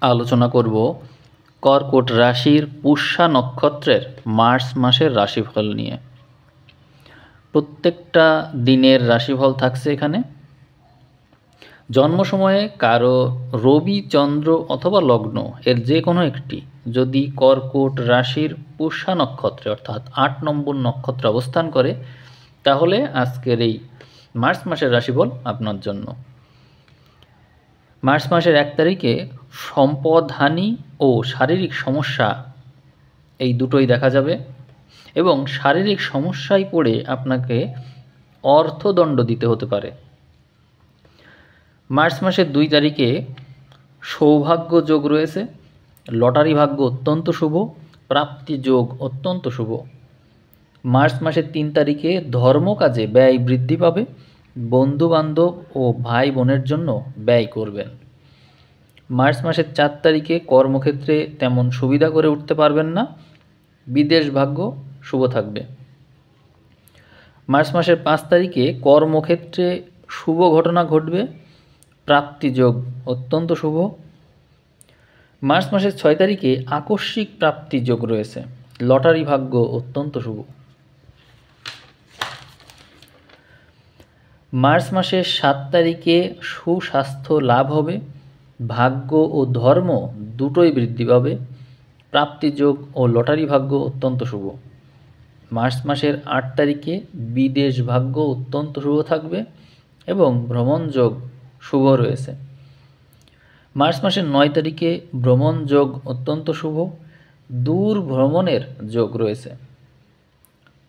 আলোচনা করব কর্কট রাশির পুষ্যা নক্ষত্রের মার্চ মাসের রাশিফল নিয়ে। প্রত্যেকটা দিনের রাশিফল থাকছে এখানে। জন্ম সময়ে কারো রবি, চন্দ্র অথবা লগ্ন এর যে কোনো একটি যদি কর্কট রাশির পুষ্যা নক্ষত্রে অর্থাৎ 8 নম্বর নক্ষত্রে অবস্থান করে, তাহলে আজকের এই মার্চ মাসের রাশিফল আপনার জন্য। মার্চ মাসের 1 তারিখে সম্পদহানি ও শারীরিক সমস্যা এই দুটোই দেখা যাবে, এবং শারীরিক সমস্যায় পড়ে আপনাকে অর্থদণ্ড দিতে হতে পারে। মার্চ মাসের 2 তারিখে সৌভাগ্য যোগ রয়েছে, লটারি ভাগ্য অত্যন্ত শুভ, প্রাপ্তি যোগ অত্যন্ত শুভ। মার্চ মাসের 3 তারিখে ধর্মকাজে ব্যয় বৃদ্ধি পাবে, বন্ধুবান্ধব ও ভাই বোনের জন্য ব্যয় করবেন। মার্চ মাসের 4 তারিখে কর্মক্ষেত্রে তেমন সুবিধা করে উঠতে পারবেন না, বিদেশ ভাগ্য শুভ থাকবে। মার্চ মাসের 5 তারিখে কর্মক্ষেত্রে শুভ ঘটনা ঘটবে, প্রাপ্তি যোগ অত্যন্ত শুভ। মার্চ মাসের 6 তারিখে আকস্মিক প্রাপ্তি যোগ রয়েছে, লটারি ভাগ্য অত্যন্ত শুভ। মার্চ মাসের 7 তারিখে সুস্বাস্থ্য লাভ হবে, ভাগ্য ও ধর্ম দুটোই বৃদ্ধি পাবে, প্রাপ্তি যোগ ও লটারি ভাগ্য অত্যন্ত শুভ। মার্চ মাসের 8 তারিখে বিদেশ ভাগ্য অত্যন্ত শুভ থাকবে এবং ভ্রমণ যোগ শুভ রয়েছে। মার্চ মাসের 9 তারিখে ভ্রমণ যোগ অত্যন্ত শুভ, দূর ভ্রমণের যোগ রয়েছে।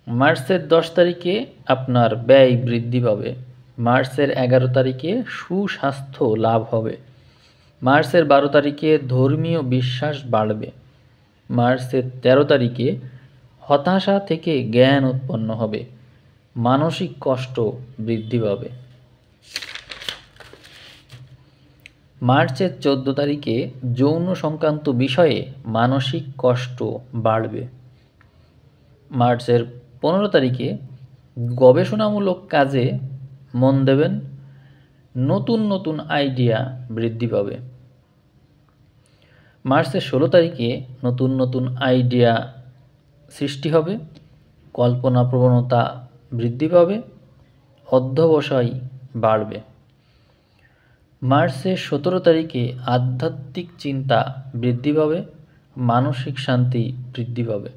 মার্চের 10 তারিখে আপনার ব্যয় বৃদ্ধি পাবে। মার্চের 11 তারিখে সুস্বাস্থ্য লাভ হবে। মার্চের 12 তারিখে ধর্মীয় বিশ্বাস বাড়বে। মার্চের 13 তারিখে হতাশা থেকে জ্ঞান উৎপন্ন হবে, মানসিক কষ্ট বৃদ্ধি পাবে। মার্চের 14 তারিখে যৌন সংক্রান্ত বিষয়ে মানসিক কষ্ট বাড়বে। মার্চের 15 তারিখে গবেষণামূলক কাজে মন দেবেন, নতুন নতুন আইডিয়া বৃদ্ধি পাবে। মার্চের 16 তারিখে নতুন নতুন আইডিয়া সৃষ্টি হবে, কল্পনা প্রবণতা বৃদ্ধি পাবে, অধ্যবসায় বাড়বে। মার্চের 17 তারিখে আধ্যাত্মিক চিন্তা বৃদ্ধি পাবে, মানসিক শান্তি বৃদ্ধি পাবে।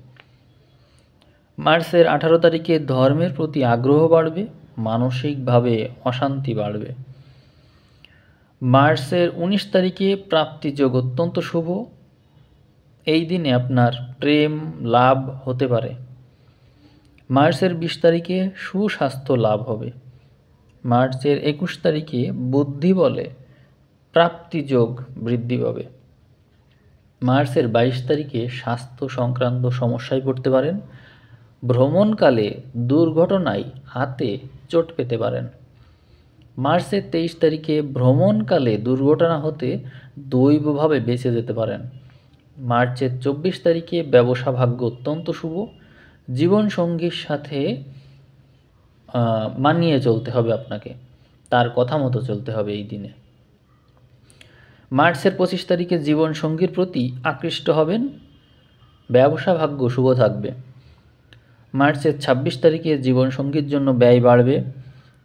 মার্চের 18 তারিখে ধর্মের প্রতি আগ্রহ বাড়বে, মানসিকভাবে অশান্তি বাড়বে। মার্চের 19 তারিখে প্রাপ্তি যোগ অত্যন্ত শুভ, এই দিনে আপনার প্রেম লাভ হতে পারে। মার্চের 20 তারিখে সুস্বাস্থ্য লাভ হবে। মার্চের 21 তারিখে বুদ্ধি বলে প্রাপ্তি যোগ বৃদ্ধি পাবে। মার্চের 22 তারিখে স্বাস্থ্য সংক্রান্ত সমস্যায় পড়তে পারেন, ভ্রমণকালে দুর্ঘটনায় হাতে চোট পেতে পারেন। মার্চের 23 তারিখে ভ্রমণকালে দুর্ঘটনা হতে দৈবভাবে বেঁচে যেতে পারেন। মার্চের 24 তারিখে ব্যবসা ভাগ্য অত্যন্ত শুভ, জীবনসঙ্গীর সাথে মানিয়ে চলতে হবে আপনাকে, তার কথা মতো চলতে হবে এই দিনে। মার্চের 25 তারিখে জীবনসঙ্গীর প্রতি আকৃষ্ট হবেন, ব্যবসা ভাগ্য শুভ থাকবে। মার্চের 26 তারিখে জীবনসঙ্গীর জন্য ব্যয় বাড়বে,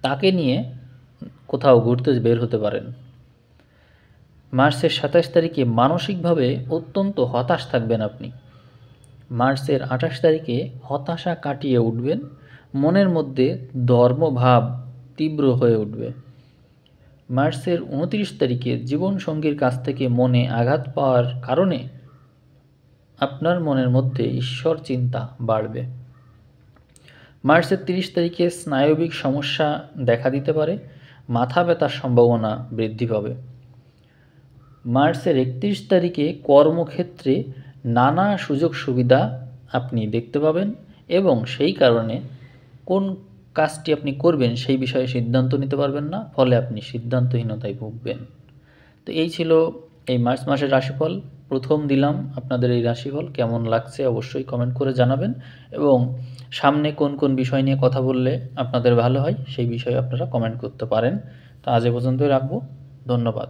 তাকে নিয়ে কোথাও ঘুরতে বের হতে পারেন। মার্চের 27 তারিখে মানসিকভাবে অত্যন্ত হতাশ থাকবেন আপনি। মার্চের 28 তারিখে হতাশা কাটিয়ে উঠবেন, মনের মধ্যে ধর্মভাব তীব্র হয়ে উঠবে। মার্চের 29 তারিখে জীবনসঙ্গীর কাছ থেকে মনে আঘাত পাওয়ার কারণে আপনার মনের মধ্যে ঈশ্বর চিন্তা বাড়বে। মার্চের 30 তারিখে স্নায়বিক সমস্যা দেখা দিতে পারে, মাথা ব্যথার সম্ভাবনা বৃদ্ধি পাবে। মার্চের 31 তারিখে কর্মক্ষেত্রে নানা সুযোগ সুবিধা আপনি দেখতে পাবেন, এবং সেই কারণে কোন কাজটি আপনি করবেন সেই বিষয়ে সিদ্ধান্ত নিতে পারবেন না, ফলে আপনি সিদ্ধান্তহীনতায় ভুগবেন। তো এই ছিল এই মার্চ মাসের রাশিফল। প্রথম দিলাম আপনাদের এই রাশিফল, কেমন লাগছে অবশ্যই কমেন্ট করে জানাবেন, এবং সামনে কোন কোন বিষয় নিয়ে কথা বললে আপনাদের ভালো হয় সেই বিষয়ে আপনারা কমেন্ট করতে পারেন। তো আজ এ পর্যন্তই রাখবো, ধন্যবাদ।